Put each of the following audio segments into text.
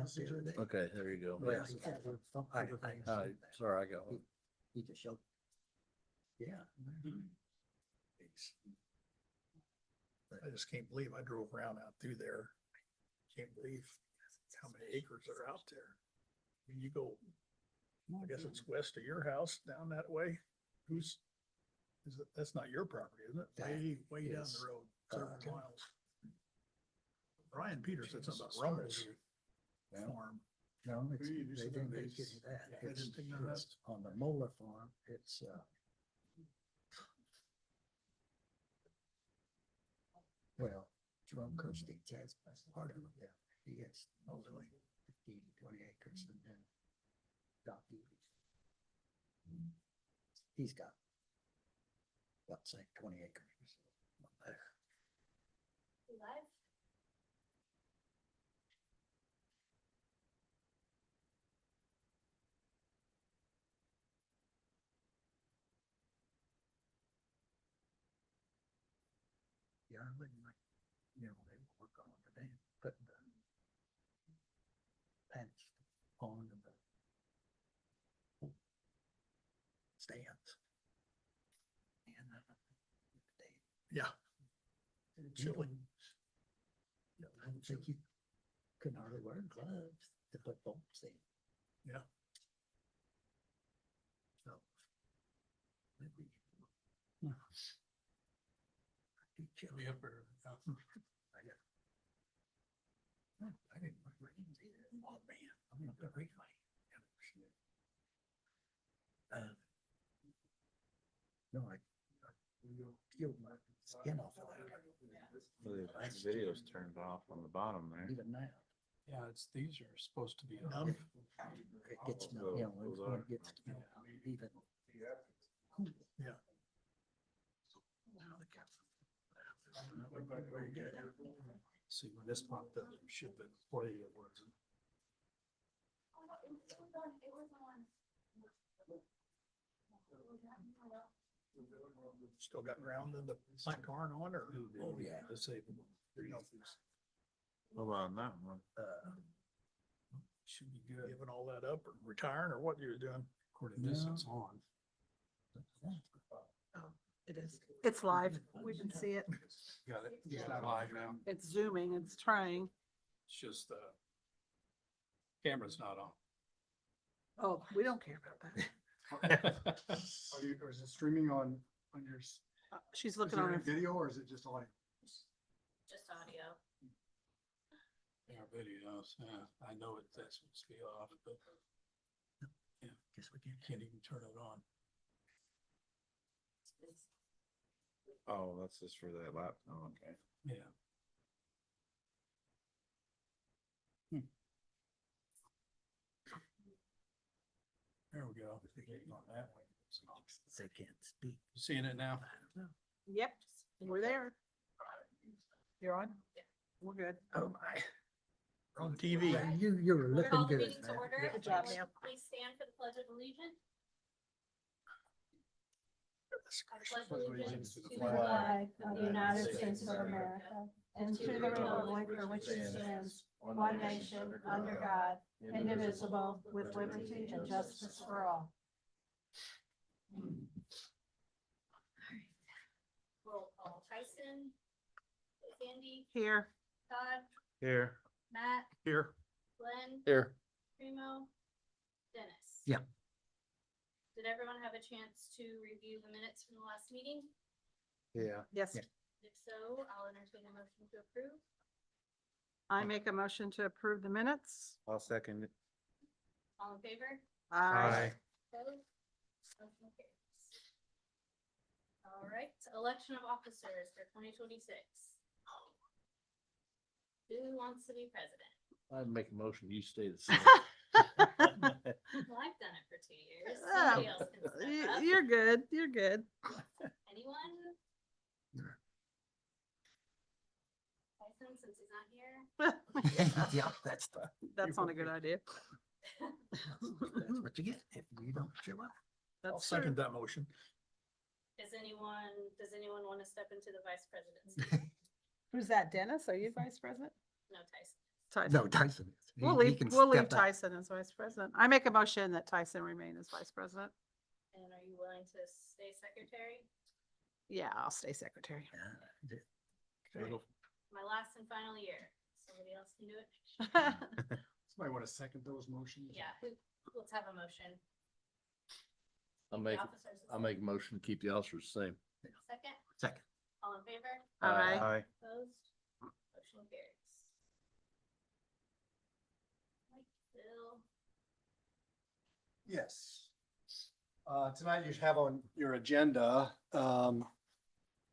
house the other day. Okay, there you go. Well, he had a thump Hi, over things. hi, sorry, I got one. He just showed. Yeah. I just can't believe I drove around out through there. Can't believe how many acres are out there. When you go, I guess it's west of your house down that way. Who's, is it, that's not your property, isn't it? That Way down is, the road, several uh, miles. Brian Peters said something about Rummel's farm. No, it's, Who you they used to didn't do take these- any of that. yeah, they It's, didn't take none of that? it's on the Mola farm, it's, well, Jerome Kirstein has part of it, yeah. He has only 15 to 20 acres and then Doc Ewing. He's got, let's say 20 acres. Up there. Live? Yeah, I wouldn't like, you know, they work on it, they put the pants on the stands. And they, Yeah. Chilly. I don't think you could hardly wear gloves to put bolts in. Yeah. So. Maybe. Too chilly. Up there. I got- No, I didn't like rains either. Oh, man, I'm not gonna read my. No, I peeled my skin off of that. The video's turned off on the bottom there. Even now. Yeah, it's, these are supposed to be. Numb. It gets, you know, when it gets to be even. Yeah. See, when this popped up, it should have been played, it wasn't. Oh, it was on, it was on. Still got ground in the plant corn on or? Oh, yeah. Disabled. What about that one? Should be good. Giving all that up or retiring or what you're doing? According to this, No. it's on. It is. It's live. We can see it. Got it. It's not live now. It's zooming. It's trying. It's just, camera's not on. Oh, we don't care about that. Are you, or is it streaming on your, She's is looking on there her. any video or is it just audio? Just audio. Our videos, I know it, that's supposed to be off, but Guess we can. can't even turn it on. Oh, that's just for that lap. Oh, okay. Yeah. There we go. On that way. They can't speak. You seeing it now? I don't know. Yep, we're there. You're on? We're good. Oh, my. We're on TV. Yeah, you were We're looking call the good, meeting to man. order. Good job, ma'am. Please stand for the pledge of allegiance. I pledge allegiance allegiance to the to the flag of the United States of America and to the republic for which it stands, one nation, under God, indivisible, with liberty and justice for all. Roll call. Tyson, Sandy, Here. Todd, Here. Matt, Here. Glenn, Here. Primo, Dennis. Yeah. Did everyone have a chance to review the minutes from the last meeting? Yeah. Yes, Yeah. If so, I'll entertain a motion to approve. I make a motion to approve the minutes. I'll second it. All in favor? Aye. Opposed? Motion carries. All right, election of officers for 2026. Who wants to be president? I'd make a motion, you stay the same. Well, I've done it for 2 years. Somebody else can step up. You're good. You're good. Anyone? Tyson, since he's not here. Yeah, that's the, That's not a good idea. that's what you get if you don't show up. I'll That's second true. that motion. Does anyone want to step into the vice presidency? Who's that? Dennis? Are you vice president? No, Tyson. Tyson. No, Tyson is. He- We'll he leave, can we'll leave step out. Tyson as vice president. I make a motion that Tyson remain as vice president. And are you willing to stay secretary? Yeah, I'll stay secretary. Yeah. My last and final year. Somebody else can do it. Somebody want to second those motions? Yeah, let's have a motion. I'll The make, officers the I'll same. make a motion to keep the officers the same. Second, Second. all in favor? Aye. Opposed? Motion carries. Mike, Bill, Yes. Tonight you have on your agenda,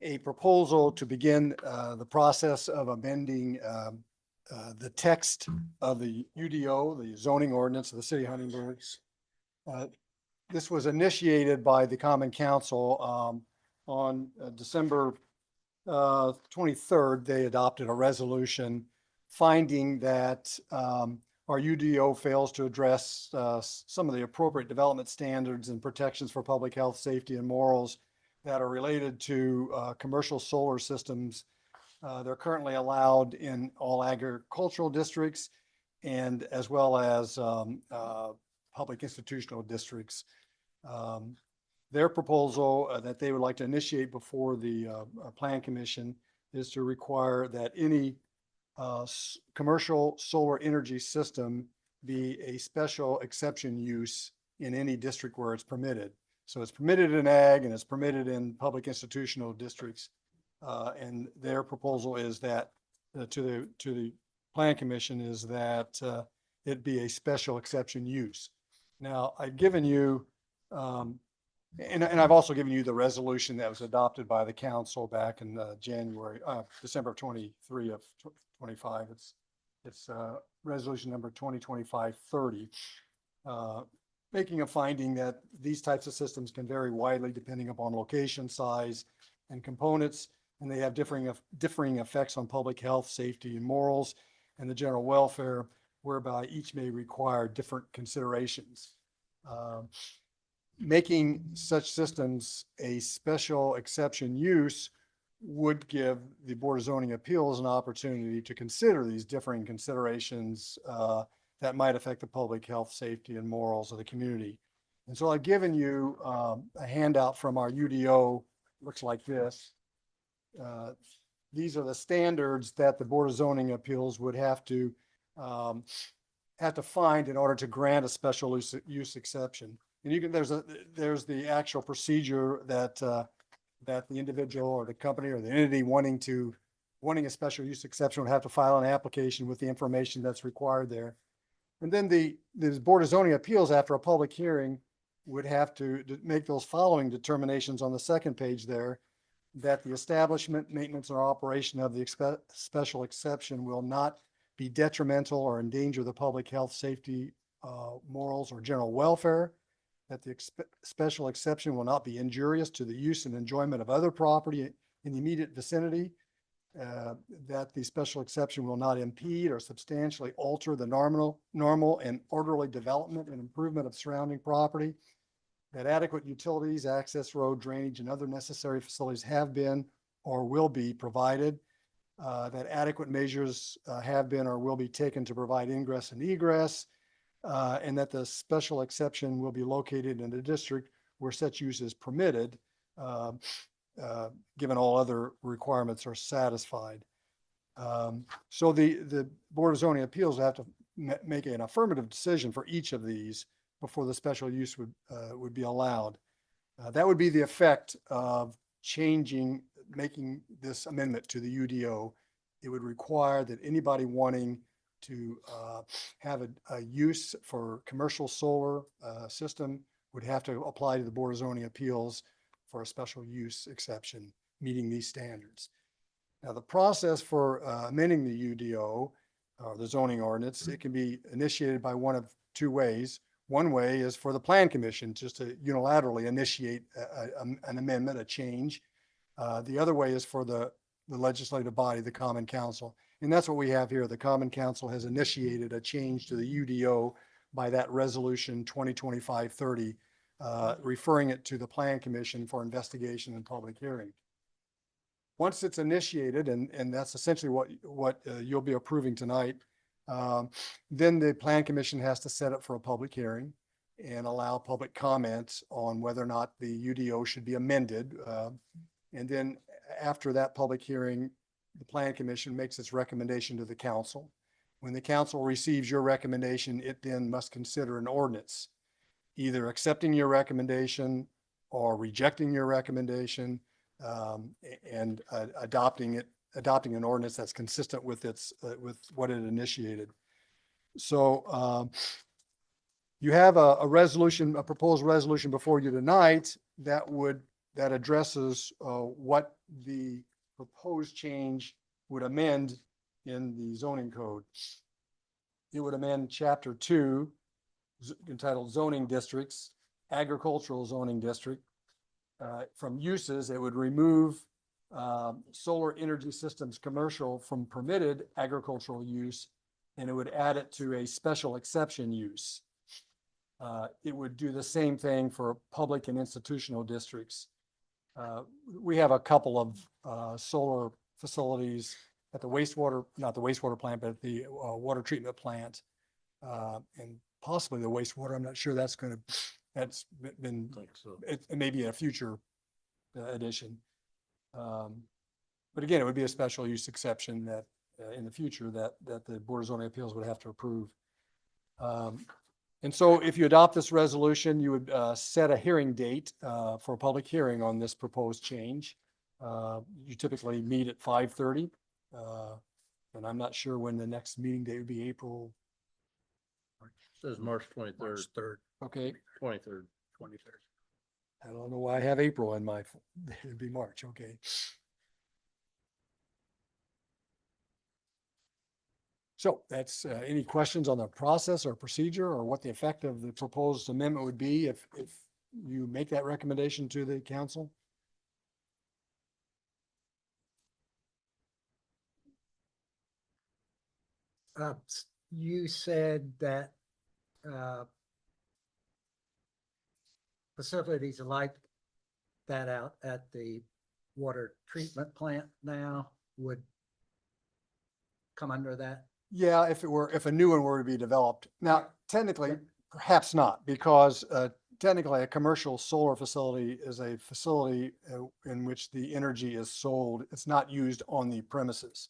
a proposal to begin, the process of amending, the text of the UDO, the zoning ordinance of the city of Huntingburg. This was initiated by the Common Council, on December 23rd. They adopted a resolution finding that, our UDO fails to address some of the appropriate development standards and protections for public health, safety, and morals that are related to commercial solar systems. They're currently allowed in all agricultural districts and as well as public institutional districts. Their proposal that they would like to initiate before the Plan Commission is to require that any commercial solar energy system be a special exception use in any district where it's permitted. So it's permitted in ag and it's permitted in public institutional districts. And their proposal is that to the Plan Commission is that it be a special exception use. Now, I've given you, and I've also given you the resolution that was adopted by the council back in December of 23 of 25. It's resolution number 2025-30, making a finding that these types of systems can vary widely depending upon location, size, and components, and they have differing effects on public health, safety, and morals, and the general welfare, whereby each may require different considerations. Making such systems a special exception use would give the Board of Zoning Appeals an opportunity to consider these differing considerations that might affect the public health, safety, and morals of the community. And so I've given you a handout from our UDO, looks like this. These are the standards that the Board of Zoning Appeals would have to find in order to grant a special use exception. And you can, there's the actual procedure that that the individual or the company or the entity wanting a special use exception would have to file an application with the information that's required there. And then the Board of Zoning Appeals, after a public hearing, would have to make those following determinations on the second page there, that the establishment, maintenance, or operation of the special exception will not be detrimental or endanger the public health, safety, morals, or general welfare, that the special exception will not be injurious to the use and enjoyment of other property in the immediate vicinity, that the special exception will not impede or substantially alter the normal and orderly development and improvement of surrounding property, that adequate utilities, access road, drainage, and other necessary facilities have been or will be provided, that adequate measures have been or will be taken to provide ingress and egress, and that the special exception will be located in a district where such use is permitted, given all other requirements are satisfied. So the Board of Zoning Appeals have to make an affirmative decision for each of these before the special use would be allowed. That would be the effect of making this amendment to the UDO. It would require that anybody wanting to have a use for commercial solar system would have to apply to the Board of Zoning Appeals for a special use exception, meeting these standards. Now, the process for amending the UDO, or the zoning ordinance, it can be initiated by one of two ways. One way is for the Plan Commission just to unilaterally initiate an amendment, a change. The other way is for the legislative body, the Common Council. And that's what we have here. The Common Council has initiated a change to the UDO by that resolution 2025-30, referring it to the Plan Commission for investigation and public hearing. Once it's initiated, and that's essentially what you'll be approving tonight, Then the plan commission has to set it for a public hearing and allow public comments on whether or not the UDO should be amended. And then after that public hearing, the plan commission makes its recommendation to the council. When the council receives your recommendation, it then must consider an ordinance, either accepting your recommendation or rejecting your recommendation, and adopting an ordinance that's consistent with with what it initiated. So you have a resolution, a proposed resolution before you tonight that addresses what the proposed change would amend in the zoning code. It would amend chapter 2 entitled zoning districts, agricultural zoning district. From uses, it would remove solar energy systems commercial from permitted agricultural use, and it would add it to a special exception use. It would do the same thing for public and institutional districts. We have a couple of solar facilities at the wastewater, not the wastewater plant, but at the water treatment plant, and possibly the wastewater. I'm not sure that's been, I think so. it may be a future addition. But again, it would be a special use exception that in the future that the Board of Zoning Appeals would have to approve. And so if you adopt this resolution, you would set a hearing date for a public hearing on this proposed change. You typically meet at 5:30. And I'm not sure when the next meeting date would be. April. Says March 23rd, March 3rd, Okay. 23rd. 23rd. I don't know why I have April in my, it'd be March. Okay. So that's, any questions on the process or procedure or what the effect of the proposed amendment would be if you make that recommendation to the council? You said that facilities like that out at the water treatment plant now would come under that? Yeah, if a new one were to be developed. Now, technically, perhaps not, because technically a commercial solar facility is a facility in which the energy is sold. It's not used on the premises.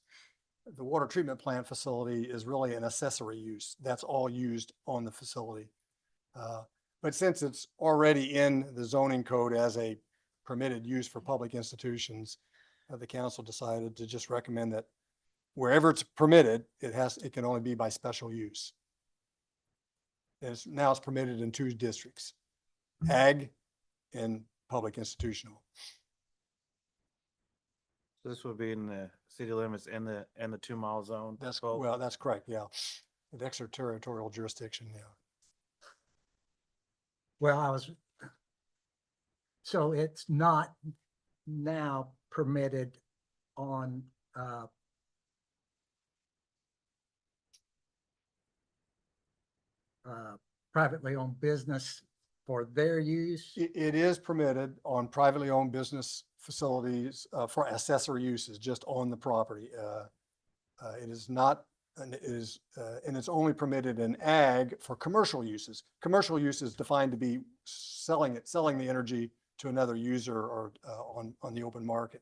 The water treatment plant facility is really an accessory use. That's all used on the facility. But since it's already in the zoning code as a permitted use for public institutions, the council decided to just recommend that wherever it's permitted, it can only be by special use. Now it's permitted in 2 districts, ag and public institutional. This would be in the city limits and the 2-mile zone. That's, both? well, that's correct, yeah. The extraterritorial jurisdiction, yeah. Well, so it's not now permitted on privately owned business for their use? It is permitted on privately owned business facilities for accessory uses, just on the property. It is not, and it's only permitted in ag for commercial uses. Commercial use is defined to be selling the energy to another user or on the open market.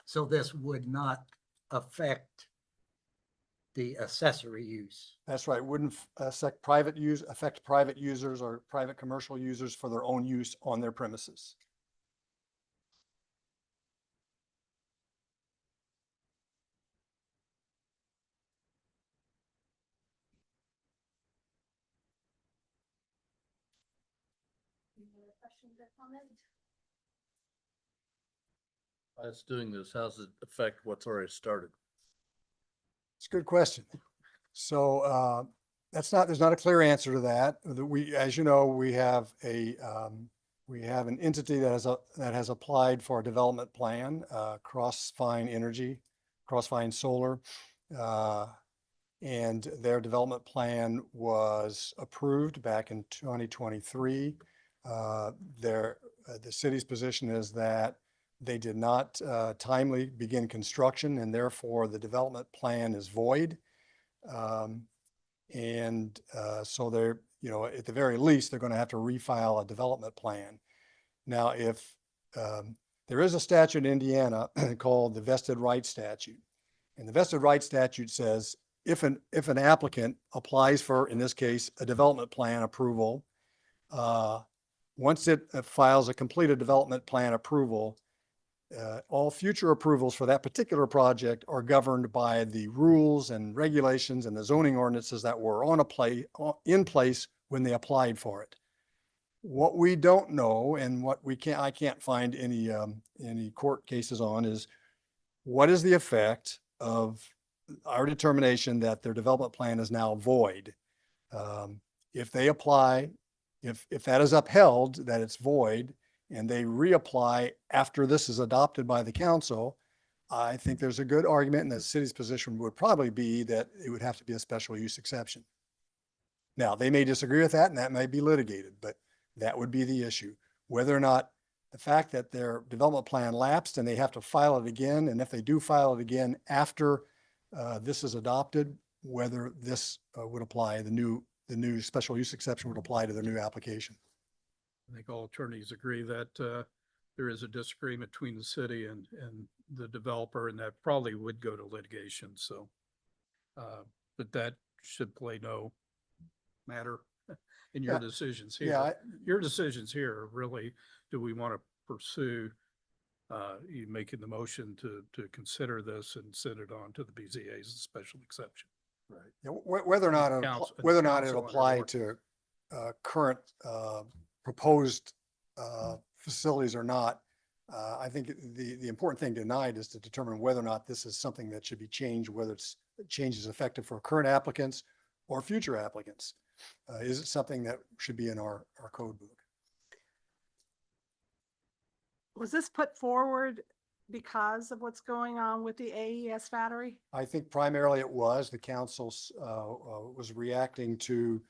So this would not affect the accessory use? That's right. Wouldn't affect private users or private commercial users for their own use on their premises. Any other questions or comments? Us doing this, how's it affect what's already started? It's a good question. So there's not a clear answer to that. As you know, we have an entity that has applied for a development plan, Crossvine Solar. And their development plan was approved back in 2023. The city's position is that they did not timely begin construction, and therefore the development plan is void. So they're, at the very least, they're going to have to refile a development plan. Now, if there is a statute in Indiana called the vested rights statute. And the vested rights statute says if an applicant applies for, in this case, a development plan approval, once it files a completed development plan approval, all future approvals for that particular project are governed by the rules and regulations and the zoning ordinances that were in place when they applied for it. What we don't know and what I can't find any court cases on is what is the effect of our determination that their development plan is now void. If they apply, if that is upheld, that it's void, and they reapply after this is adopted by the council, I think there's a good argument, and the city's position would probably be that it would have to be a special use exception. Now, they may disagree with that, and that may be litigated, but that would be the issue. Whether or not the fact that their development plan lapsed and they have to file it again, and if they do file it again after this is adopted, whether this would apply, the new special use exception would apply to their new application. I think all attorneys agree that there is a disagreement between the city and the developer, and that probably would go to litigation. So, but that should play no matter in your decisions here. Yeah, Your decisions here are really, do we want to pursue you making the motion to consider this and send it on to the BZA as a special exception? Right. Yeah, whether or not, Council- whether or not it council apply under to current proposed facilities or not, I think the important thing tonight is to determine whether or not this is something that should be changed, whether it's changes effective for current applicants or future applicants. Is it something that should be in our code book? Was this put forward because of what's going on with the AES battery? I think primarily it was, the council was reacting to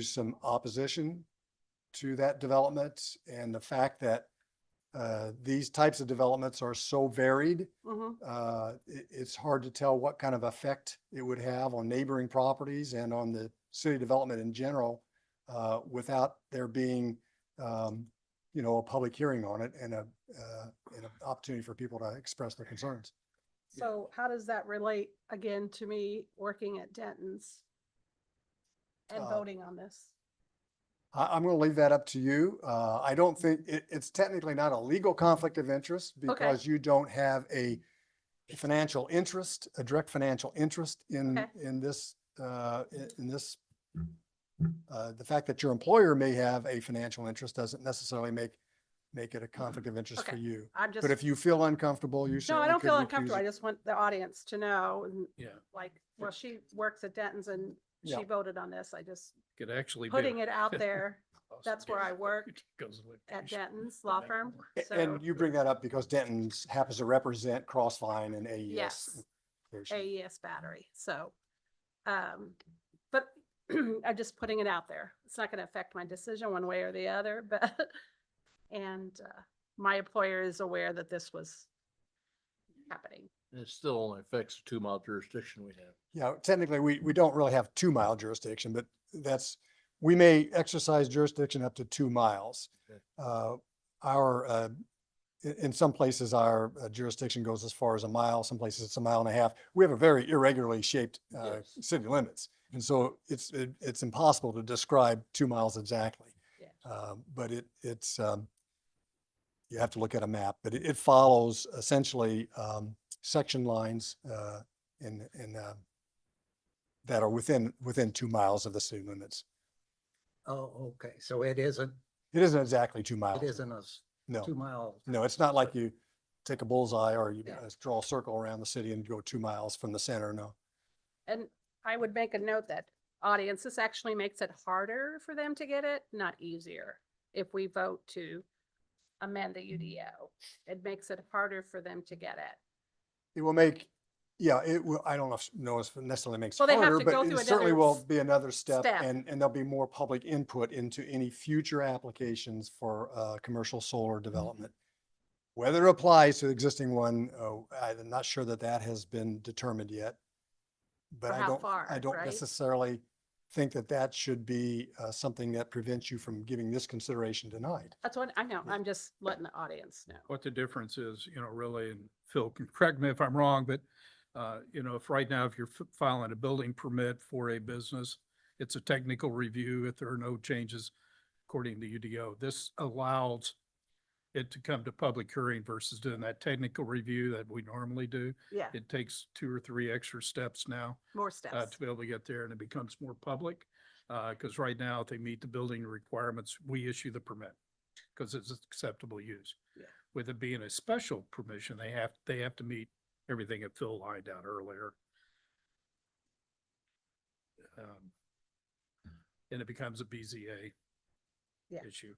some opposition to that development, and the fact that these types of developments are so varied. It's hard to tell what kind of effect it would have on neighboring properties and on the city development in general, without there being a public hearing on it and an opportunity for people to express their concerns. So how does that relate again to me working at Denton's and voting on this? I'm going to leave that up to you. I don't think it's technically not a legal conflict of interest because you don't have a financial interest, a direct financial interest in this. The fact that your employer may have a financial interest doesn't necessarily make it a conflict of interest for you. I'm just, But if you feel uncomfortable, you no, certainly I don't could feel recuse uncomfortable. I it. just want the audience to know, and Yeah, like, well, she works at Denton's and Yeah. she voted on this. I just could actually be. putting it out there. That's where I worked Goes to at litigation. Denton's law firm. So, And you bring that up because Denton's happens to represent Crossvine and AES. yes, location. AES battery. So, but I'm just putting it out there. It's not going to affect my decision one way or the other, but, and my employer is aware that this was happening. And it still only affects the 2-mile jurisdiction we have. Yeah, technically, we don't really have 2-mile jurisdiction, but we may exercise jurisdiction up to 2 miles. Okay. In some places, our jurisdiction goes as far as a mile, some places it's 1.5 miles. We have a very irregularly shaped Yes. city limits. And so it's impossible to describe 2 miles exactly. Yeah. But it's you have to look at a map, but it follows essentially section lines that are within 2 miles of the city limits. Oh, okay. So it isn't exactly 2 miles. It isn't a No, 2 mile. no, it's not like you take a bullseye or you Yeah. draw a circle around the city and go 2 miles from the center. No. And I would make a note that audience, this actually makes it harder for them to get it, not easier. If we vote to amend the UDO, it makes it harder for them to get it. It will make, yeah, it will, I don't know if it necessarily makes it Well, they have harder, to but go it through certainly another will be another step step. and there'll be more public input into any future applications for commercial solar development. Whether it applies to the existing one, I'm not sure that has been determined yet. but For I how don't, far, I don't right? necessarily think that that should be something that prevents you from giving this consideration tonight. That's what I know. I'm just letting the audience know. What the difference is, really, and Phil can correct me if I'm wrong, but, if right now, if you're filing a building permit for a business, it's a technical review if there are no changes according to UDO. This allows it to come to public hearing versus doing that technical review that we normally do. Yeah, It takes 2 or 3 extra steps now. more steps. To be able to get there, and it becomes more public. Because right now, if they meet the building requirements, we issue the permit because it's acceptable use. Yeah. With it being a special permission, they have to meet everything that Phil lined out earlier. And it becomes a BZA Yeah. issue.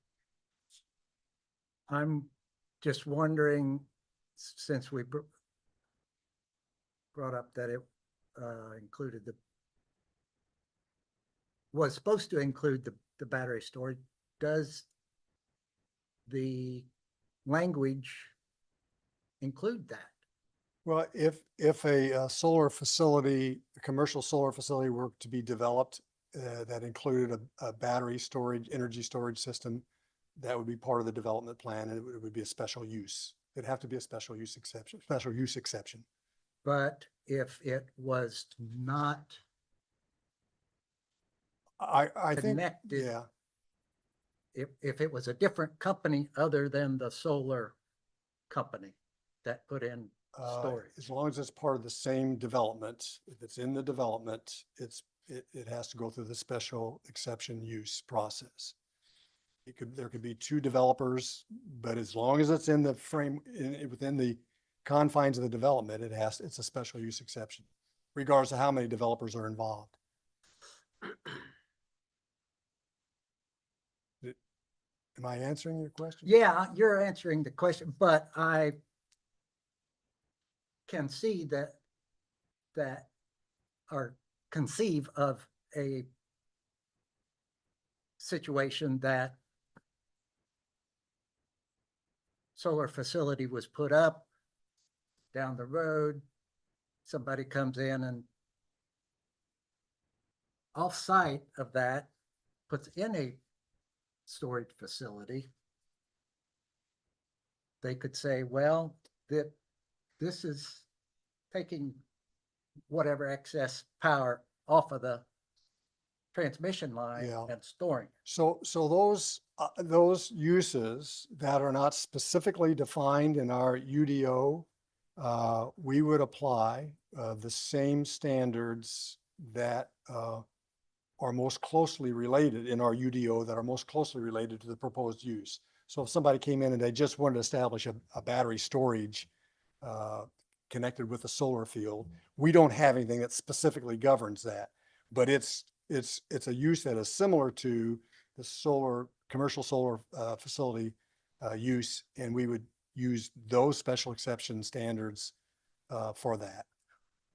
I'm just wondering, since we brought up that it included was supposed to include the battery storage, does the language include that? Well, if a solar facility, a commercial solar facility were to be developed that included a battery storage, energy storage system, that would be part of the development plan, and it would be a special use. It'd have to be a special use exception. But if it was not I think, connected, yeah, if it was a different company other than the solar company that put in storage. as long as it's part of the same development, if it's in the development, it has to go through the special exception use process. There could be 2 developers, but as long as it's in the within the confines of the development, it's a special use exception, regardless of how many developers are involved. Am I answering your question? Yeah, you're answering the question, but I can see that or conceive of a situation that solar facility was put up down the road, somebody comes in and off-site of that puts in a storage facility. They could say, well, this is taking whatever excess power off of the transmission line Yeah. and storing it. So those uses that are not specifically defined in our UDO, we would apply the same standards that are most closely related in our UDO, that are most closely related to the proposed use. So if somebody came in and they just wanted to establish a battery storage connected with a solar field, we don't have anything that specifically governs that. But it's a use that is similar to the commercial solar facility use, and we would use those special exception standards for that.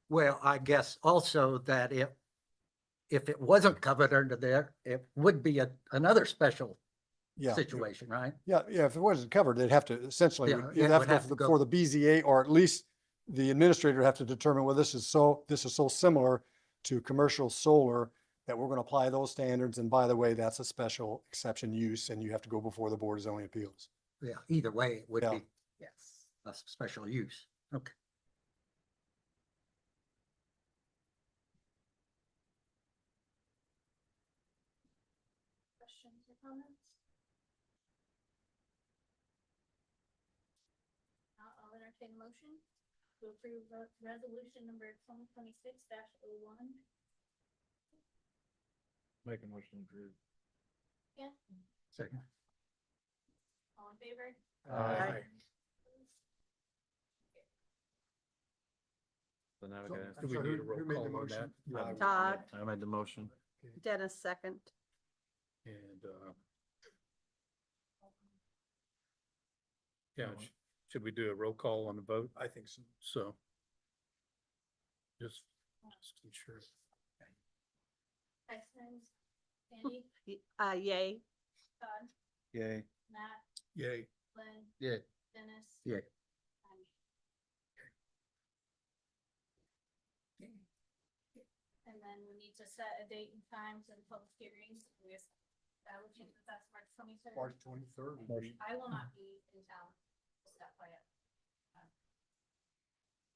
Well, I guess also that if it wasn't covered under there, it would be another special Yeah. situation, right? Yeah, if it wasn't covered, they'd have to essentially, Yeah, it'd it have would to have go to go- before the BZA, or at least the administrator would have to determine, well, this is so similar to commercial solar that we're going to apply those standards. And by the way, that's a special exception use, and you have to go before the Board of Zoning Appeals. Yeah, either way, it would Yeah. be Yes. a special use. Okay. Questions or comments? I'll entertain a motion to approve resolution number 2026-01. Make a motion to approve. Yeah, Second. all in favor? Aye. So now we So- gotta, Do we So need a who roll made the call on motion? that? Yeah. Todd, I made the motion. Dennis second. And, yeah, should we do a roll call on the vote? I think so. So. Just ensure. Tyson, Sandy, Yay. Todd, yay. Matt, Yay. Lynn, Yeah. Dennis. Yeah. I'm need to set a date and time to the public hearings. We establishing that that's March 23rd. March 23rd. I will not be in town. Just FYI.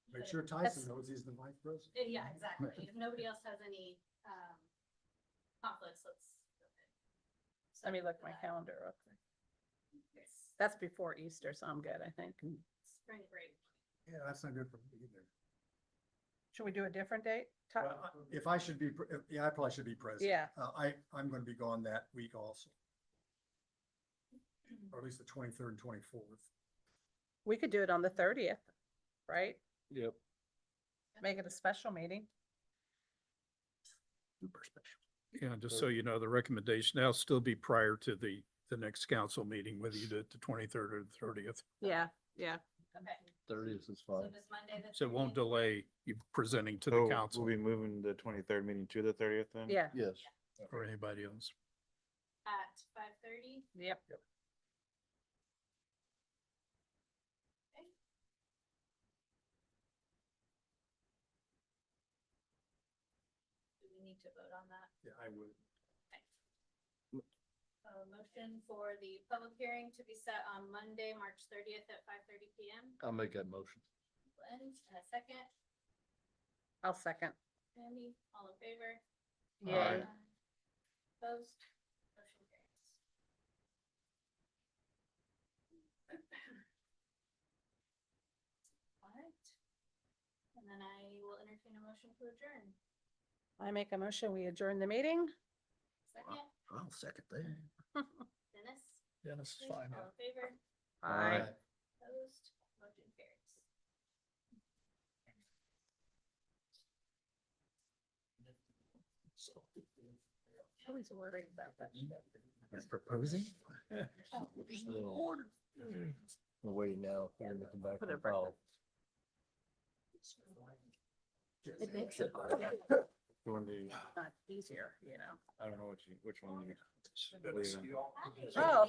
Make sure Tyson knows he's the vice president. Yeah, exactly. If nobody else has any, conflicts, let's. Let me look my calendar real quick. It's That's before Easter, so I'm good, I think. spring break. Yeah, that's not good for me either. Should we do a different date? Ti- If I should be, yeah, I probably should be present. Yeah. I'm gonna be gone that week also. Or at least the 23rd and 24th. We could do it on the 30th, right? Yep. Make it a special meeting. Super special. Yeah, just so you know, the recommendation, that'll still be prior to the next council meeting, whether you do it the 23rd or the 30th. Yeah, yeah. Okay. 30th is So fine. this Monday, the. So it won't 30th. delay you presenting to the So council we'll be moving the 23rd meeting to the 30th then? Yeah, Yes. or anybody else. At 5:30. yep. Do we need to vote on that? Yeah, I would. A motion for the public hearing to be set on Monday, March 30th at 5:30 PM. I'll make that motion. Lynn, and a second. I'll second. Sandy, all in favor? Yay. Opposed? Motion carries. All right. And then I will entertain a motion to adjourn. I make a motion, we adjourn the meeting. Second, I'll second that. Dennis? Dennis is fine. All in favor? Aye. Opposed? Motion carries. I was worried about that. He's proposing? We're waiting now. We're gonna come back Put it and back file. It makes it You want to, not easier, you know. I don't know which one you. Dennis. leaving. Oh.